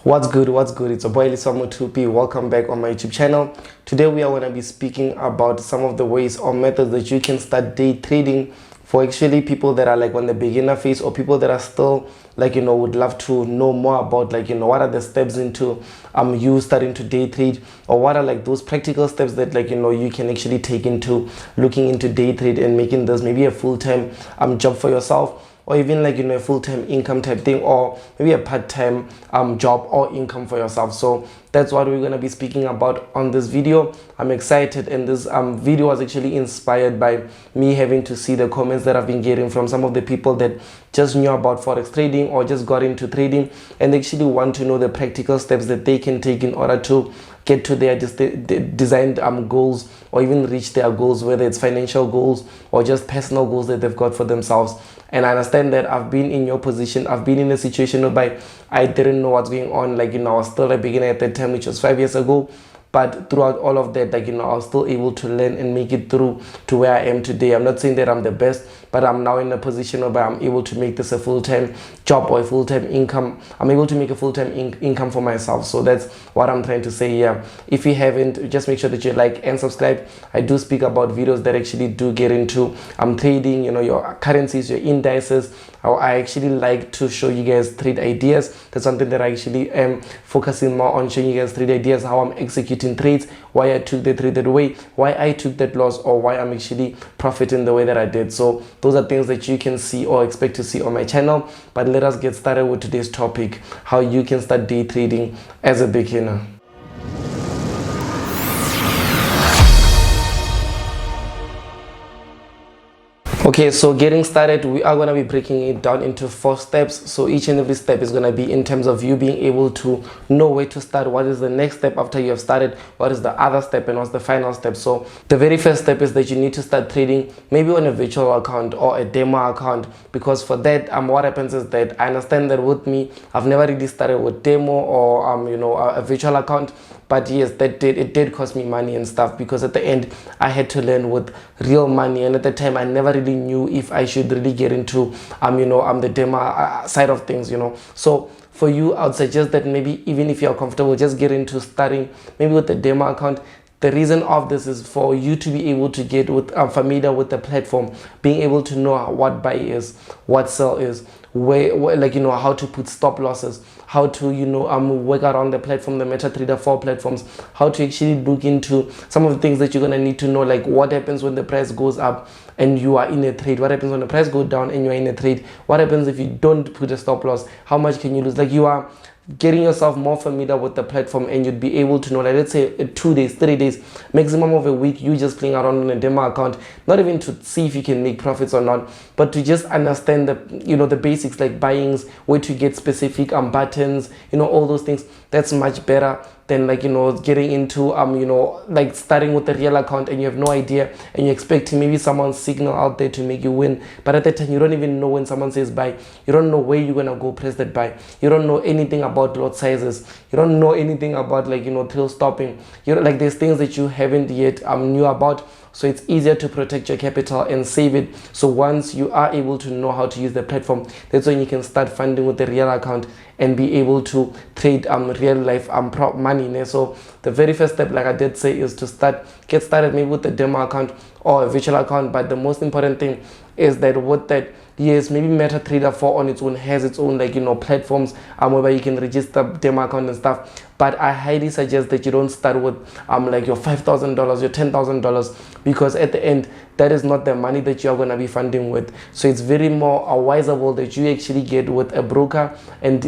What's good? What's good? It's a boy Lisamu 2P. Welcome back on my YouTube channel. Today we are going to be speaking about some of the ways or methods that you can start day trading for actually people that are like on the beginner phase, or people that are still would love to know more about what are the steps into you starting to day trade, or what are like those practical steps that you can actually take into looking into day trade and making this maybe a full-time job for yourself, or even a full-time income type thing, or maybe a part-time job or income for yourself. So that's what we're going to be speaking about on this video. I'm excited, and this video was actually inspired by me having to see the comments that I've been getting from some of the people that just knew about forex trading or just got into trading, and they actually want to know the practical steps that they can take in order to get to their designed goals, or even reach their goals, whether it's financial goals or just personal goals that they've got for themselves. And I understand that I've been in your position. I've been in a situation whereby I didn't know what's going on. I was still a beginner at that time, which was 5 years ago. But throughout all of that, I was still able to learn and make it through to where I am today. I'm not saying that I'm the best, but I'm now in a position where I'm able to make this a full-time job or a full-time income. I'm able to make a full-time income for myself. So that's what I'm trying to say here. If you haven't, just make sure that you like and subscribe. I do speak about videos that actually do get into trading, your currencies, your indices. I actually like to show you guys trade ideas. That's something that I actually am focusing more on, showing you guys trade ideas, how I'm executing trades, why I took the trade that way, why I took that loss, or why I'm actually profiting the way that I did. So those are things that you can see or expect to see on my channel. But let us get started with today's topic: how you can start day trading as a beginner. Okay, so getting started, we are going to be breaking it down into 4 steps. So each and every step is going to be in terms of you being able to know where to start, what is the next step after you have started, what is the other step, and what's the final step. So the very first step is that you need to start trading maybe on a virtual account or a demo account, because for that what happens is that I understand that with me, I've never really started with demo or a virtual account. But yes, it did cost me money and stuff, because at the end I had to learn with real money, and at the time I never really knew if I should really get into the demo side of things. So for you, I would suggest that maybe even if you're comfortable, just get into starting maybe with the demo account. The reason of this is for you to be able to get familiar with the platform, being able to know what buy is, what sell is, where how to put stop losses, how to work around the platform, the MetaTrader 4 platforms, how to actually look into some of the things that you're going to need to know, like what happens when the price goes up and you are in a trade, what happens when the price goes down and you are in a trade, what happens if you don't put a stop loss, how much can you lose. You are getting yourself more familiar with the platform, and you'd be able to know, let's say 2 days, 3 days, maximum of a week, you just playing around on a demo account, not even to see if you can make profits or not, but to just understand the basics, like buyings, where to get specific buttons, all those things. That's much better than getting into starting with a real account and you have no idea, and you're expecting maybe someone's signal out there to make you win, but at that time you don't even know when someone says buy. You don't know where you're gonna go press that buy. You don't know anything about lot sizes. You don't know anything about tail stopping. There's things that you haven't yet knew about. So it's easier to protect your capital and save it. So once you are able to know how to use the platform, that's when you can start funding with the real account and be able to trade real life money. So the very first step, like I did say, is to get started maybe with the demo account or a virtual account. But the most important thing is that with that, yes, maybe MetaTrader 4 on its own has its own platforms where you can register demo account and stuff. But I highly suggest that you don't start with your $5,000, your $10,000, because at the end that is not the money that you are going to be funding with. So it's very more advisable that you actually get with a broker and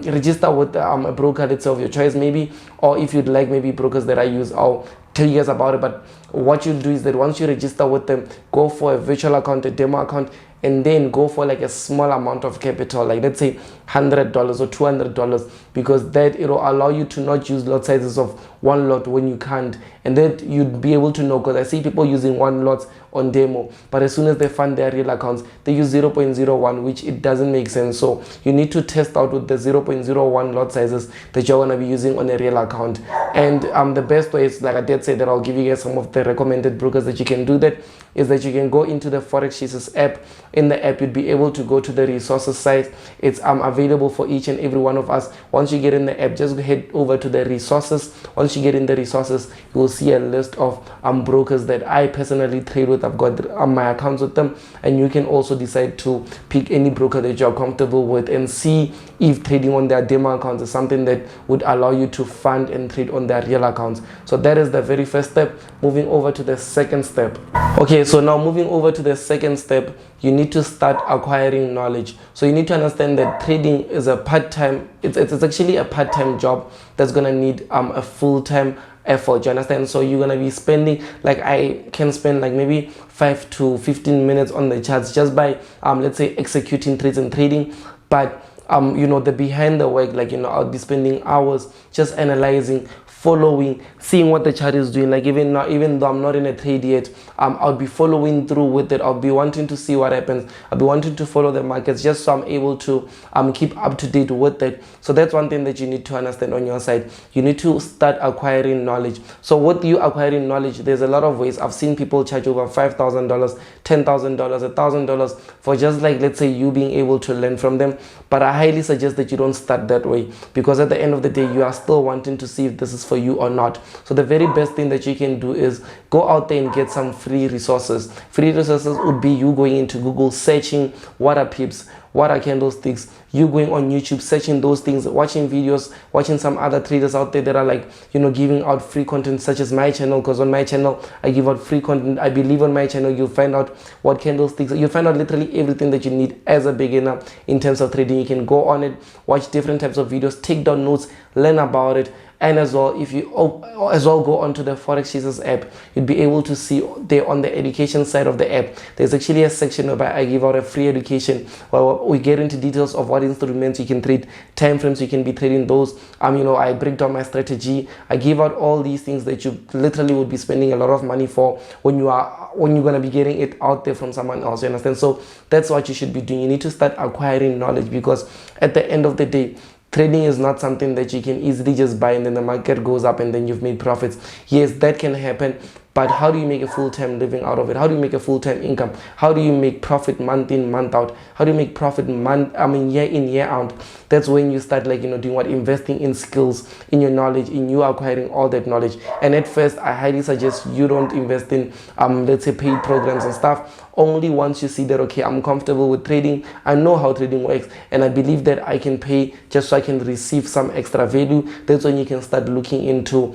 register with a broker, let's say, of your choice maybe, or if you'd like maybe brokers that I use, I'll tell you guys about it. But what you do is that once you register with them, go for a virtual account, a demo account, and then go for a small amount of capital, let's say $100 or $200, because that it'll allow you to not use lot sizes of one lot when you can't, and that you'd be able to know, because I see people using one lot on demo, but as soon as they fund their real accounts, they use 0.01, which it doesn't make sense. So you need to test out with the 0.01 lot sizes that you're going to be using on a real account. And the best way is, like I did say, that I'll give you guys some of the recommended brokers that you can do that, is that you can go into the Forex Chasers app. in the app, you'd be able to go to the resources site. It's available for each and every one of us. Once you get in the app, just head over to the resources. Once you get in the resources, you will see a list of brokers that I personally trade with. I've got my accounts with them, and you can also decide to pick any broker that you're comfortable with and see if trading on their demo accounts is something that would allow you to fund and trade on their real accounts. So that is the very first step. Moving over to the second step. Okay, so now moving over to the second step, you need to start acquiring knowledge. So you need to understand that trading is a part-time, it's actually a part-time job that's gonna need a full-time effort. You understand? So you're gonna be spending, like I can spend like maybe 5 to 15 minutes on the charts just by let's say executing trades and trading. But the behind the work, like I'll be spending hours just analyzing, following, seeing what the chart is doing. Like even though I'm not in a trade yet, I'll be following through with it. I'll be wanting to see what happens. I'll be wanting to follow the markets just so I'm able to keep up to date with it. So that's one thing that you need to understand on your side. You need to start acquiring knowledge. So with you acquiring knowledge, there's a lot of ways. I've seen people charge over $5,000, $10,000, $1,000 for just like, let's say, you being able to learn from them. But I highly suggest that you don't start that way, because at the end of the day, you are still wanting to see if this is for you or not. So the very best thing that you can do is go out there and get some free resources. Free resources would be you going into Google, searching what are pips, what are candlesticks, you going on YouTube, searching those things, watching videos, watching some other traders out there that are like, giving out free content, such as my channel, because on my channel, I give out free content. I believe on my channel, you'll find out what candlesticks, you'll find out literally everything that you need as a beginner in terms of trading. You can go on it, watch different types of videos, take down notes, learn about it. And as well, if you go onto the Forex Chasers app, you'd be able to see there on the education side of the app, there's actually a section where I give out a free education where we get into details of what instruments you can trade, time frames you can be trading those. I break down my strategy. I give out all these things that you literally would be spending a lot of money for when you're gonna be getting it out there from someone else. You understand? So that's what you should be doing. You need to start acquiring knowledge, because at the end of the day, trading is not something that you can easily just buy and then the market goes up and then you've made profits. Yes, that can happen, but how do you make a full-time living out of it? How do you make a full-time income? How do you make profit month in, month out? How do you make profit year in, year out? That's when you start doing what? Investing in skills, in your knowledge, in you acquiring all that knowledge. And at first, I highly suggest you don't invest in, let's say, paid programs and stuff. Only once you see that, okay, I'm comfortable with trading, I know how trading works, and I believe that I can pay just so I can receive some extra value, that's when you can start looking into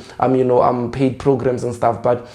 paid programs and stuff. But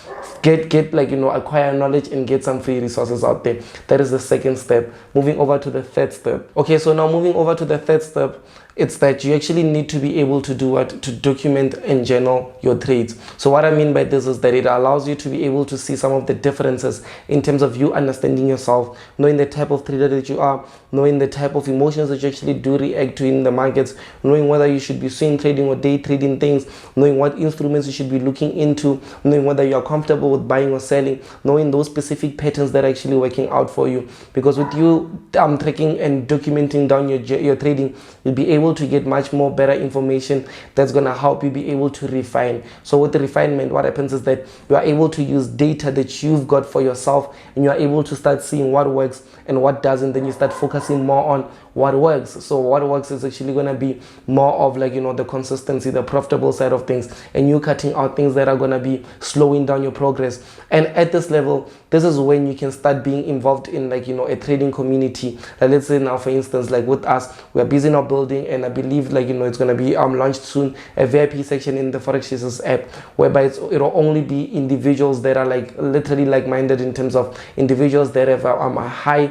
acquire knowledge and get some free resources out there. That is the second step. Moving over to the third step. Okay, so now moving over to the third step, it's that you actually need to be able to do what? To document and journal your trades. So what I mean by this is that it allows you to be able to see some of the differences in terms of you understanding yourself, knowing the type of trader that you are, knowing the type of emotions that you actually do react to in the markets, knowing whether you should be swing trading or day trading things, knowing what instruments you should be looking into, knowing whether you are comfortable with buying or selling, knowing those specific patterns that are actually working out for you. Because with you tracking and documenting down your trading, you'll be able to get much more better information that's going to help you be able to refine. So with the refinement, what happens is that you are able to use data that you've got for yourself, and you are able to start seeing what works and what doesn't. Then you start focusing more on what works. So what works is actually going to be more of the consistency, the profitable side of things, and you cutting out things that are going to be slowing down your progress. And at this level, this is when you can start being involved in a trading community. Let's say now, for instance, like with us, we are busy now building, and I believe it's going to be launched soon, a VIP section in the Forex Chasers app, whereby it'll only be individuals that are literally like-minded, in terms of individuals that have high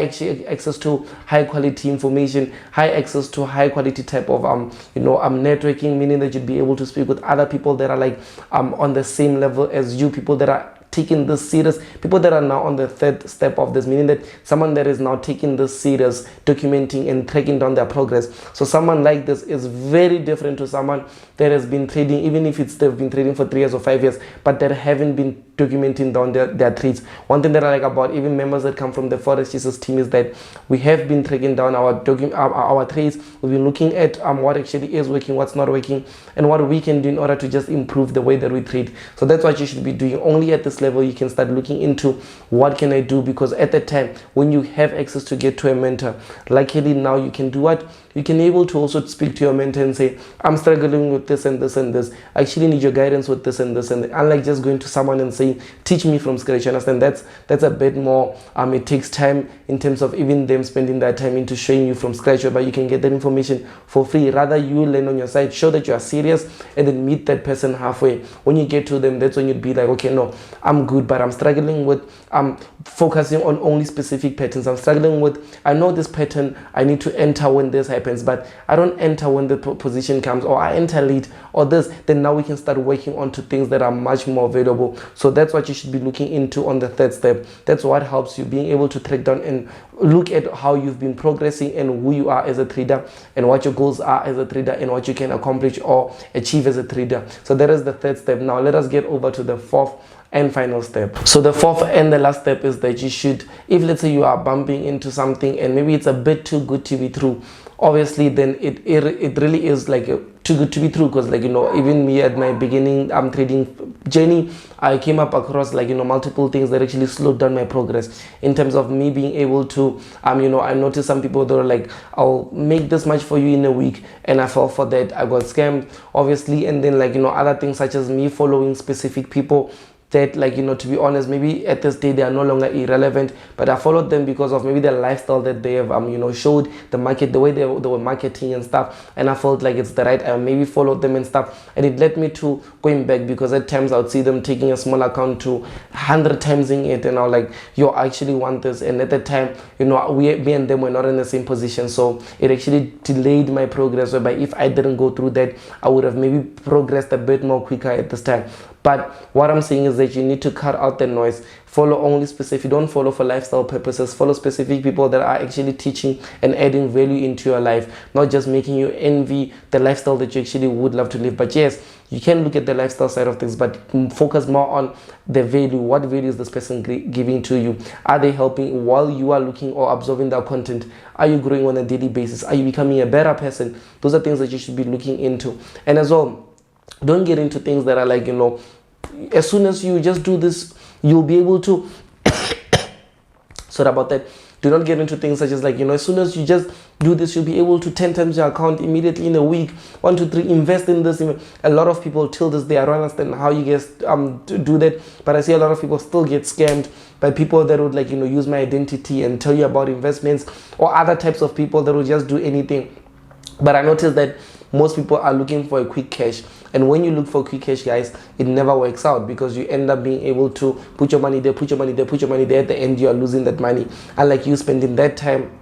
access to high quality information, high access to high quality type of networking, meaning that you'd be able to speak with other people that are on the same level as you, people that are taking this serious, people that are now on the third step of this, meaning that someone that is now taking this serious, documenting and tracking down their progress. So someone like this is very different to someone that has been trading, even if they've been trading for 3 years or 5 years, but that haven't been documenting down their trades. One thing that I like about even members that come from the Forex Jesus team is that we have been tracking down our trades. We've been looking at what actually is working, what's not working, and what we can do in order to just improve the way that we trade. So that's what you should be doing. Only at this level you can start looking into what can I do, because at the time when you have access to get to a mentor, luckily now you can do what? You can able to also speak to your mentor and say, I'm struggling with this and this and this. I actually need your guidance with this and this and that. Unlike just going to someone and saying, teach me from scratch. You understand? That's a bit more, it takes time in terms of even them spending that time into showing you from scratch, but you can get that information for free. Rather, you learn on your side, show that you are serious, and then meet that person halfway. When you get to them, that's when you'd be like, okay, no, I'm good, but I'm struggling with focusing on only specific patterns. I'm struggling with, I know this pattern, I need to enter when this happens, but I don't enter when the position comes, or I enter late, or this. Then now we can start working on to things that are much more available. So that's what you should be looking into on the third step. That's what helps you being able to track down and look at how you've been progressing and who you are as a trader, and what your goals are as a trader, and what you can accomplish or achieve as a trader. So that is the third step. Now let us get over to the fourth and final step. So the fourth and the last step is that you should, if let's say you are bumping into something and maybe it's a bit too good to be true, obviously then it really is like too good to be true, because even me at my beginning trading journey, I came up across multiple things that actually slowed down my progress in terms of me being able to I noticed some people that were like, I'll make this much for you in a week, and I fell for that. I got scammed, obviously. And then other things such as me following specific people that to be honest, maybe at this day they are no longer irrelevant, but I followed them because of maybe the lifestyle that they have showed the market, the way they were marketing and stuff, and I felt like it's the right, I maybe followed them and stuff, and it led me to going back, because at times I would see them taking a small account to 100 times in it, and I was like, yo, I actually want this. And at the time, me and them were not in the same position, so it actually delayed my progress, whereby if I didn't go through that, I would have maybe progressed a bit more quicker at this time. But what I'm saying is that you need to cut out the noise. Follow only specific, don't follow for lifestyle purposes. Follow specific people that are actually teaching and adding value into your life, not just making you envy the lifestyle that you actually would love to live. But yes, you can look at the lifestyle side of things, but focus more on the value. What value is this person giving to you? Are they helping while you are looking or absorbing their content? Are you growing on a daily basis? Are you becoming a better person? Those are things that you should be looking into. And as well, don't get into things that are like, as soon as you just do this, you'll be able to sorry about that. Do not get into things such as as soon as you just do this, you'll be able to 10 times your account immediately in a week. 1, 2, 3, invest in this. A lot of people till this day, I don't understand how you guys do that, but I see a lot of people still get scammed by people that would use my identity and tell you about investments, or other types of people that would just do anything. But I noticed that most people are looking for a quick cash, and when you look for quick cash, guys, it never works out, because you end up being able to put your money there, put your money there, put your money there. At the end, you are losing that money, unlike you spending that time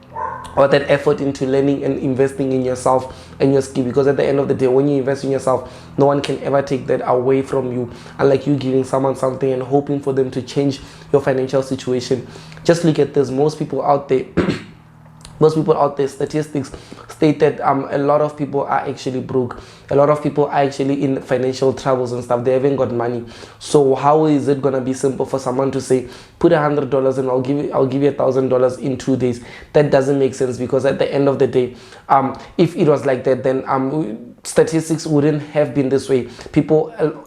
or that effort into learning and investing in yourself and your skill. Because at the end of the day, when you invest in yourself, no one can ever take that away from you, unlike you giving someone something and hoping for them to change your financial situation. Just look at this. Most people out there statistics state that a lot of people are actually broke. A lot of people are actually in financial troubles and stuff. They haven't got money. So how is it gonna be simple for someone to say, put $100 and I'll give you $1,000 in 2 days? That doesn't make sense, because at the end of the day, if it was like that, then statistics wouldn't have been this way.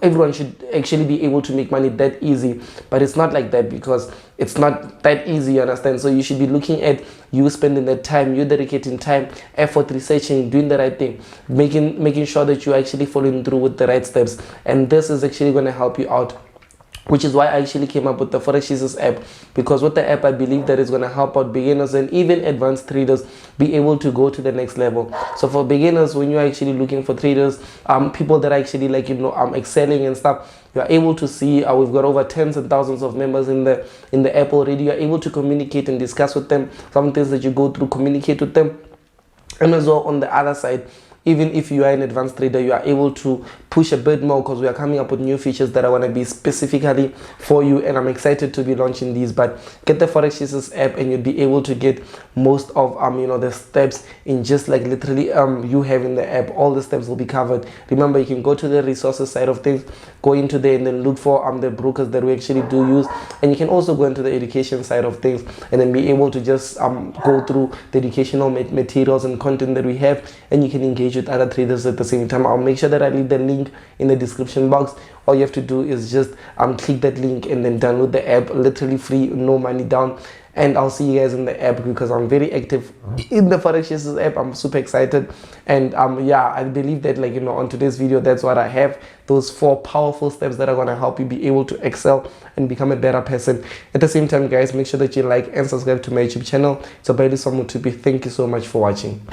Everyone should actually be able to make money that easy, but it's not like that, because it's not that easy, you understand? So you should be looking at you spending that time, you dedicating time, effort, researching, doing the right thing, making sure that you're actually following through with the right steps. And this is actually going to help you out, which is why I actually came up with the Forex Jesus app, because with the app, I believe that it's going to help out beginners and even advanced traders be able to go to the next level. So for beginners, when you're actually looking for traders, people that are actually excelling and stuff, you are able to see we've got over tens and thousands of members in the app already. You're able to communicate and discuss with them some things that you go through, communicate with them. And as well, on the other side, even if you are an advanced trader, you are able to push a bit more, because we are coming up with new features that are going to be specifically for you, and I'm excited to be launching these. But get the Forex Jesus app and you'll be able to get most of the steps in just like literally you having the app. All the steps will be covered. Remember, you can go to the resources side of things, go into there and then look for the brokers that we actually do use, and you can also go into the education side of things and then be able to just go through the educational materials and content that we have, and you can engage with other traders at the same time. I'll make sure that I leave the link in the description box. All you have to do is just click that link and then download the app, literally free, no money down. And I'll see you guys in the app, because I'm very active in the Forex Jesus app. I'm super excited, and yeah, I believe that on today's video, that's what I have, those 4 powerful steps that are going to help you be able to excel and become a better person. At the same time, guys, make sure that you like and subscribe to my YouTube channel. It's Abayeli Mutupi. Thank you so much for watching.